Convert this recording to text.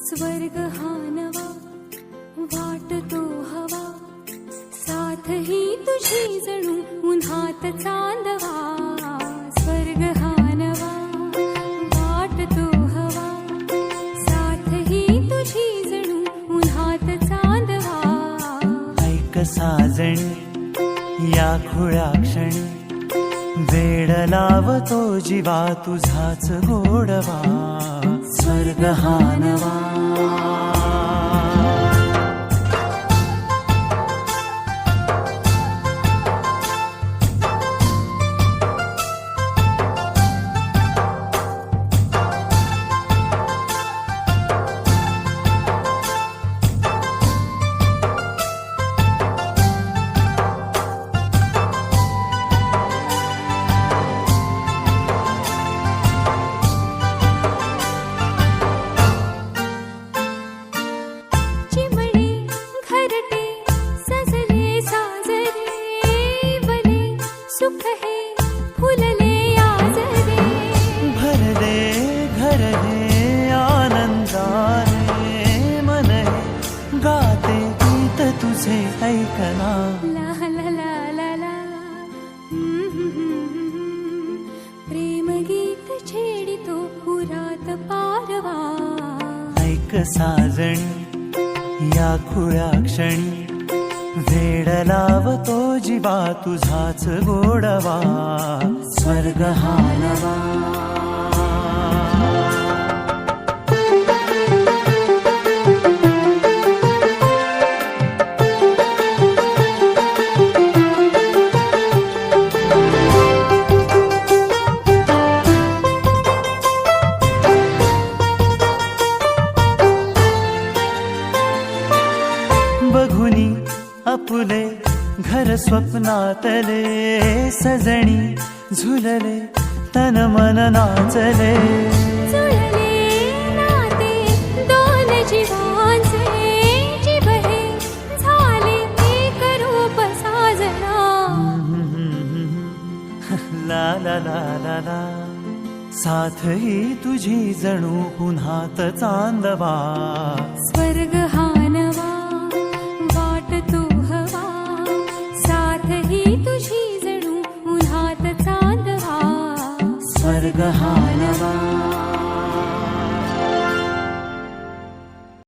स्वर्ग हा नवा वाटतो हवा, साथ ही तुझी जणू उन्हात चांदवा. स्वर्ग हा नवा वाटतो हवा, साथ ही तुझी जणू उन्हात चांदवा. ऐक साजणी या खुळ्या क्षणी, वेड लावतो जीवा तुझाच गोडवा. स्वर्ग हा नवा. सुख है फुलले आजरे, भरले घर हे आनंदाने. मन हे गाते गीत तुझे ऐकना. ला ला ला ला ला. प्रेम गीत छेडितो पुरात पारवा. ऐक साजणी या खुळ्या क्षणी, वेड लावतो जीवा तुझाच गोडवा. स्वर्ग हा नवा. बघुनी आपुले घर स्वप्नातले, सजणी झुलले तन मन नाचले. जुळले नाते दोन जीवांचे, जीव हे झाले एक रूप साजना. ला ला ला ला ला. साथ ही तुझी जणू पुन्हात चांदवा. स्वर्ग हा नवा वाटतो हवा, साथ ही तुझी जणू उन्हात चांदवा. स्वर्ग हा नवा.